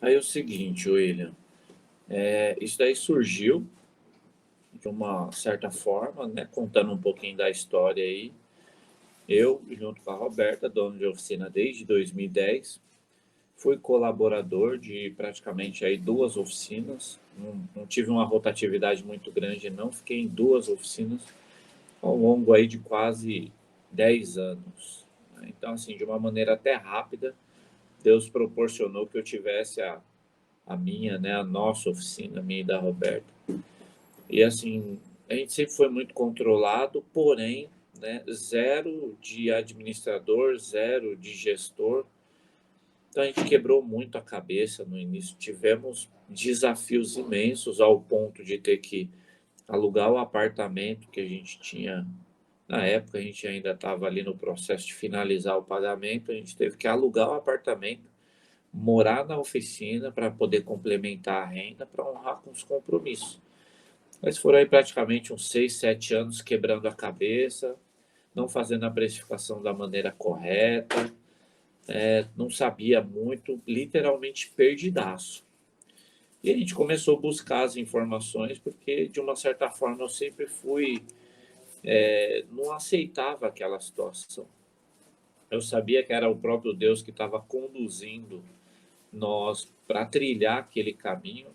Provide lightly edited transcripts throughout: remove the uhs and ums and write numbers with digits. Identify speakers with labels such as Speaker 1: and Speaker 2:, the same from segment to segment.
Speaker 1: Aí é o seguinte, William, isso daí surgiu de uma certa forma, né? Contando um pouquinho da história aí. Eu, junto com a Roberta, dono de oficina desde 2010, fui colaborador de praticamente aí duas oficinas. Não tive uma rotatividade muito grande, não. Fiquei em duas oficinas ao longo aí de quase 10 anos. Então, assim, de uma maneira até rápida, Deus proporcionou que eu tivesse a minha, né, a nossa oficina, a minha e da Roberta. E assim, a gente sempre foi muito controlado, porém, né, zero de administrador, zero de gestor. Então a gente quebrou muito a cabeça no início, tivemos desafios imensos ao ponto de ter que alugar o apartamento que a gente tinha. Na época a gente ainda estava ali no processo de finalizar o pagamento, a gente teve que alugar o apartamento, morar na oficina para poder complementar a renda, para honrar com os compromissos. Mas foram aí praticamente uns 6, 7 anos quebrando a cabeça, não fazendo a precificação da maneira correta, não sabia muito, literalmente perdidaço. E a gente começou a buscar as informações, porque de uma certa forma eu sempre fui, não aceitava aquela situação. Eu sabia que era o próprio Deus que estava conduzindo nós para trilhar aquele caminho,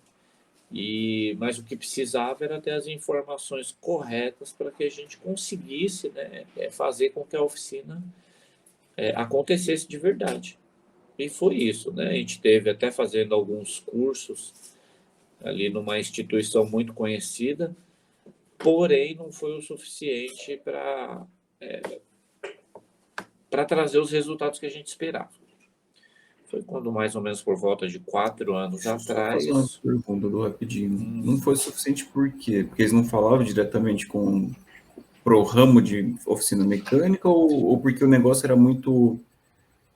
Speaker 1: mas o que precisava era ter as informações corretas para que a gente conseguisse, né, fazer com que a oficina acontecesse de verdade. E foi isso, né? A gente teve até fazendo alguns cursos ali numa instituição muito conhecida, porém não foi o suficiente para trazer os resultados que a gente esperava. Foi quando mais ou menos por volta de 4 anos
Speaker 2: Deixa eu só fazer uma
Speaker 1: atrás.
Speaker 2: pergunta do rapidinho. Não foi suficiente por quê? Porque eles não falavam diretamente com pro ramo de oficina mecânica ou porque o negócio era muito,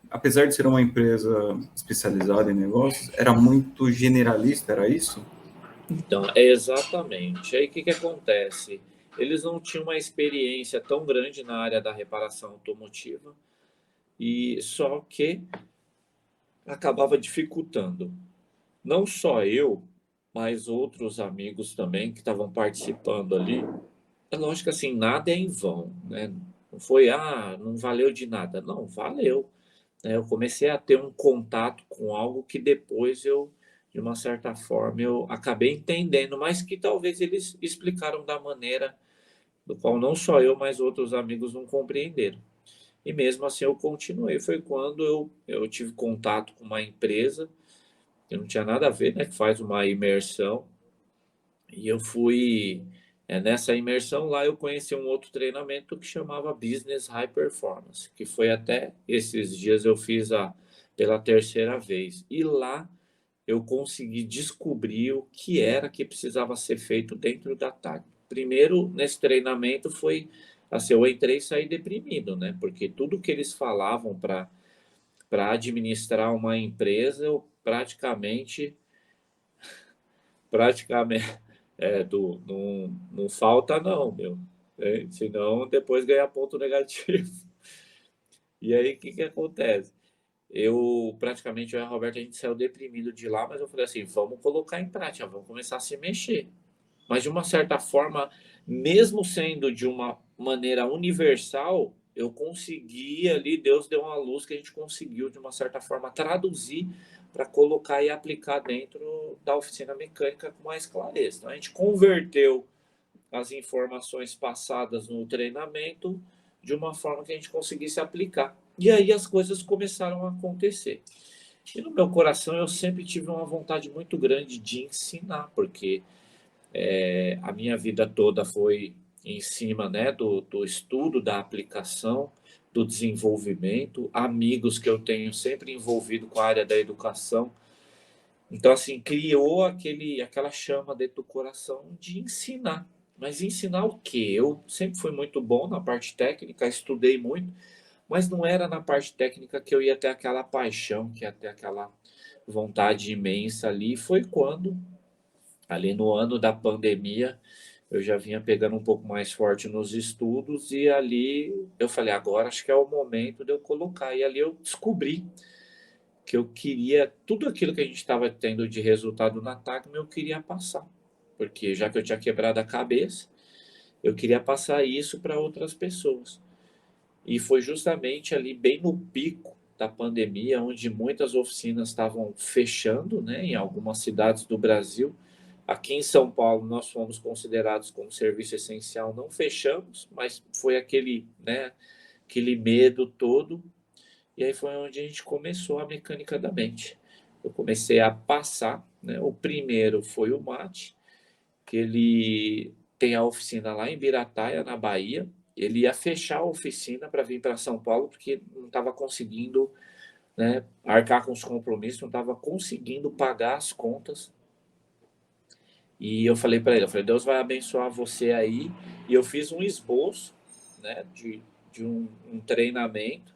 Speaker 2: apesar de ser uma empresa especializada em negócios, era muito generalista, era isso?
Speaker 1: Então, é exatamente. Aí o que acontece? Eles não tinham uma experiência tão grande na área da reparação automotiva e só que acabava dificultando. Não só eu, mas outros amigos também que estavam participando ali. É lógico que assim, nada é em vão, né? Não foi, não valeu de nada. Não, valeu. Né? Eu comecei a ter um contato com algo que depois eu, de uma certa forma, eu acabei entendendo, mas que talvez eles explicaram da maneira do qual não só eu, mas outros amigos não compreenderam. E mesmo assim eu continuei. Foi quando eu tive contato com uma empresa que não tinha nada a ver, né? Que faz uma imersão. E eu fui. Nessa imersão lá eu conheci um outro treinamento que chamava Business High Performance, que foi até esses dias eu fiz pela terceira vez. E lá eu consegui descobrir o que era que precisava ser feito dentro da TAG. Primeiro, nesse treinamento foi assim, eu entrei e saí deprimido, né? Porque tudo que eles falavam para administrar uma empresa, eu praticamente não falta não, meu. Senão depois ganha ponto negativo. E aí o que acontece? Eu praticamente, eu e a Roberta, a gente saiu deprimido de lá, mas eu falei assim, vamos colocar em prática, vamos começar a se mexer. Mas de uma certa forma, mesmo sendo de uma maneira universal, eu consegui ali, Deus deu uma luz que a gente conseguiu, de uma certa forma, traduzir para colocar e aplicar dentro da oficina mecânica com mais clareza. Então, a gente converteu as informações passadas no treinamento de uma forma que a gente conseguisse aplicar. E aí as coisas começaram a acontecer. E no meu coração eu sempre tive uma vontade muito grande de ensinar, porque a minha vida toda foi em cima, né, do estudo, da aplicação, do desenvolvimento, amigos que eu tenho sempre envolvido com a área da educação. Então, assim, criou aquela chama dentro do coração de ensinar. Mas ensinar o quê? Eu sempre fui muito bom na parte técnica, estudei muito, mas não era na parte técnica que eu ia ter aquela paixão, que ia ter aquela vontade imensa ali. Foi quando, ali no ano da pandemia, eu já vinha pegando um pouco mais forte nos estudos e ali eu falei, agora acho que é o momento de eu colocar. E ali eu descobri que eu queria, tudo aquilo que a gente estava tendo de resultado na Tacma, eu queria passar. Porque já que eu tinha quebrado a cabeça, eu queria passar isso para outras pessoas. E foi justamente ali, bem no pico da pandemia, onde muitas oficinas estavam fechando, né, em algumas cidades do Brasil. Aqui em São Paulo, nós fomos considerados como serviço essencial, não fechamos, mas foi aquele, né, aquele medo todo. E aí foi onde a gente começou a mecânica da mente. Eu comecei a passar, né? O primeiro foi o Mate, que ele tem a oficina lá em Birataia, na Bahia. Ele ia fechar a oficina para vir para São Paulo, porque não estava conseguindo, né, arcar com os compromissos, não estava conseguindo pagar as contas. E eu falei para ele, eu falei, Deus vai abençoar você aí. E eu fiz um esboço, né, de um treinamento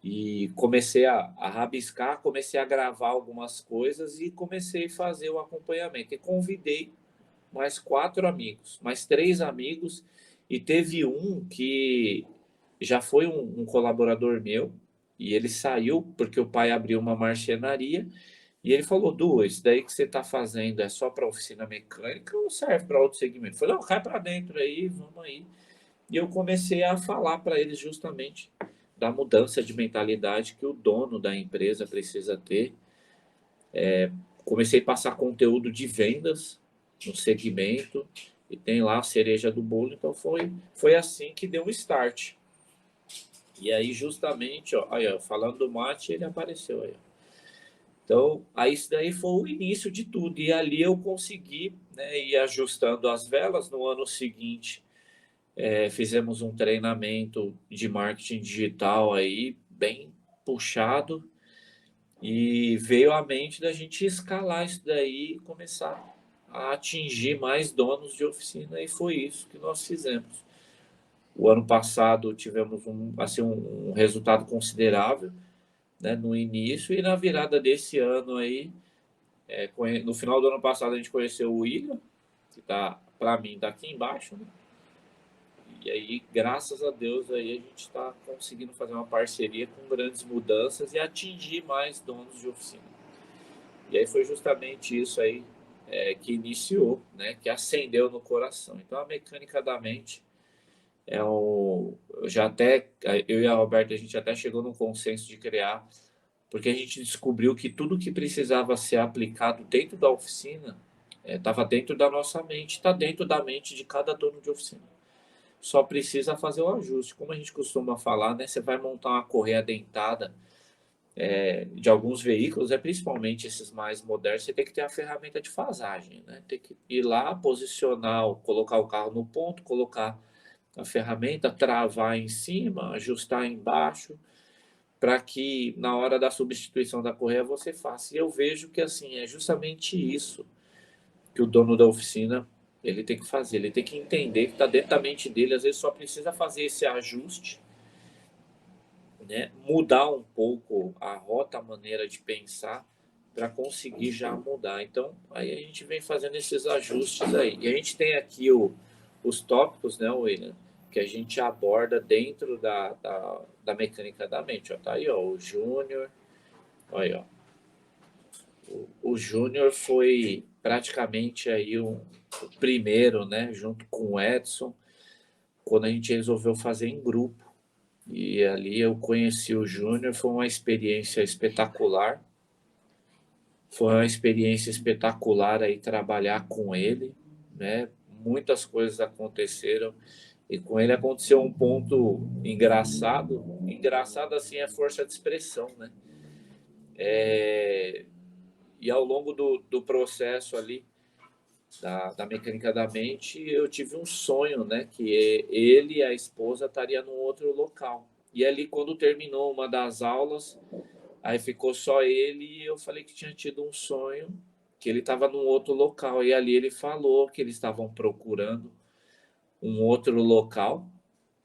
Speaker 1: e comecei a rabiscar, comecei a gravar algumas coisas e comecei a fazer o acompanhamento. E convidei mais 4 amigos, mais 3 amigos, e teve um que já foi um colaborador meu, e ele saiu porque o pai abriu uma marcenaria, e ele falou, Du, isso daí que você está fazendo é só para oficina mecânica ou serve para outro segmento? Eu falei, não, cai para dentro aí, vamos aí. E eu comecei a falar para eles justamente da mudança de mentalidade que o dono da empresa precisa ter. Comecei a passar conteúdo de vendas no segmento e tem lá a cereja do bolo, então foi assim que deu o start. E aí justamente, ó, aí, ó, falando do Mate, ele apareceu aí. Então, aí isso daí foi o início de tudo. E ali eu consegui, né, ir ajustando as velas. No ano seguinte, fizemos um treinamento de marketing digital aí, bem puxado, e veio à mente da gente escalar isso daí e começar a atingir mais donos de oficina, e foi isso que nós fizemos. O ano passado tivemos um resultado considerável, né, no início, e na virada desse ano aí, no final do ano passado a gente conheceu o William, que está, para mim, tá aqui embaixo, né? E aí, graças a Deus, aí a gente está conseguindo fazer uma parceria com grandes mudanças e atingir mais donos de oficina. E aí foi justamente isso aí que iniciou, né, que acendeu no coração. Então, a mecânica da mente já até eu e a Roberta a gente até chegou num consenso de criar, porque a gente descobriu que tudo que precisava ser aplicado dentro da oficina estava dentro da nossa mente, está dentro da mente de cada dono de oficina. Só precisa fazer o ajuste. Como a gente costuma falar, né? Você vai montar uma correia dentada de alguns veículos, principalmente esses mais modernos, você tem que ter a ferramenta de fasagem, né? Tem que ir lá, posicionar, colocar o carro no ponto, colocar a ferramenta, travar em cima, ajustar embaixo, para que na hora da substituição da correia você faça. E eu vejo que assim é justamente isso que o dono da oficina ele tem que fazer, ele tem que entender que está dentro da mente dele, às vezes só precisa fazer esse ajuste, né? Mudar um pouco a rota, a maneira de pensar para conseguir já mudar. Então, aí a gente vem fazendo esses ajustes aí. E a gente tem aqui os tópicos, né, William, que a gente aborda dentro da mecânica da mente. Ó, tá aí, ó, o Júnior. Aí, ó. O Júnior foi praticamente aí o primeiro, né, junto com o Edson, quando a gente resolveu fazer em grupo. E ali eu conheci o Júnior, foi uma experiência espetacular. Foi uma experiência espetacular aí trabalhar com ele, né? Muitas coisas aconteceram e com ele aconteceu um ponto engraçado. Engraçado assim é força de expressão, né? E ao longo do processo ali da mecânica da mente, eu tive um sonho, né? Que ele e a esposa estariam num outro local. E ali, quando terminou uma das aulas, aí ficou só ele e eu falei que tinha tido um sonho, que ele estava num outro local. E ali ele falou que eles estavam procurando um outro local.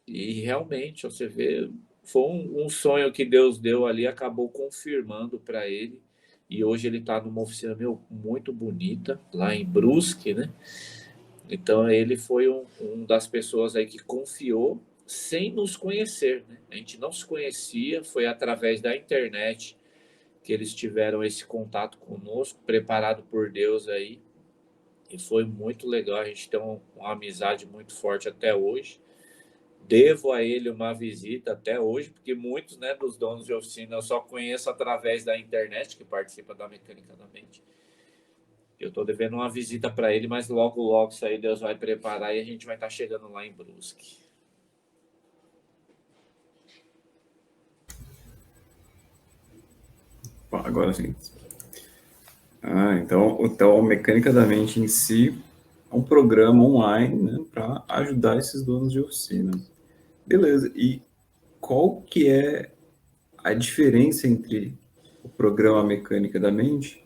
Speaker 1: E realmente, você vê, foi um sonho que Deus deu ali, acabou confirmando para ele. E hoje ele está numa oficina muito bonita, lá em Brusque, né? Então ele foi um das pessoas aí que confiou sem nos conhecer, né? A gente não se conhecia, foi através da internet que eles tiveram esse contato conosco, preparado por Deus aí, e foi muito legal. A gente tem uma amizade muito forte até hoje. Devo a ele uma visita até hoje, porque muitos, né, dos donos de oficina eu só conheço através da internet, que participa da Mecânica da Mente. Eu estou devendo uma visita para ele, mas logo, logo isso aí Deus vai preparar e a gente vai estar chegando lá em Brusque.
Speaker 2: Agora sim. Então a Mecânica da Mente em si é um programa online, né, para ajudar esses donos de oficina. Beleza. E qual que é a diferença entre o programa Mecânica da Mente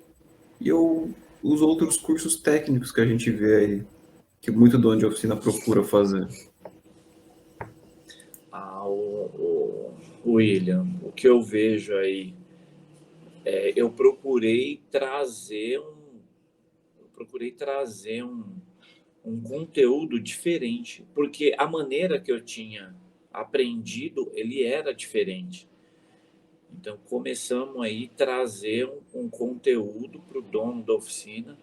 Speaker 2: e os outros cursos técnicos que a gente vê aí, que muito dono de oficina procura fazer?
Speaker 1: William, o que eu vejo aí, eu procurei trazer um conteúdo diferente, porque a maneira que eu tinha aprendido, ele era diferente. Então, começamos aí a trazer um conteúdo para o dono da oficina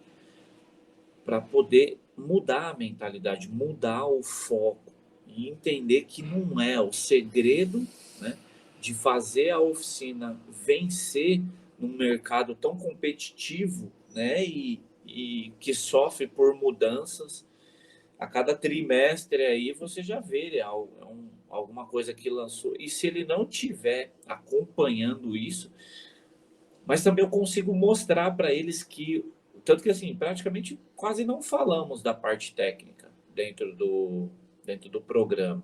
Speaker 1: para poder mudar a mentalidade, mudar o foco e entender que não é o segredo, né, de fazer a oficina vencer num mercado tão competitivo, né, e que sofre por mudanças. A cada trimestre aí você já vê alguma coisa que lançou. E se ele não tiver acompanhando isso, mas também eu consigo mostrar para eles que, tanto que assim, praticamente quase não falamos da parte técnica dentro do programa.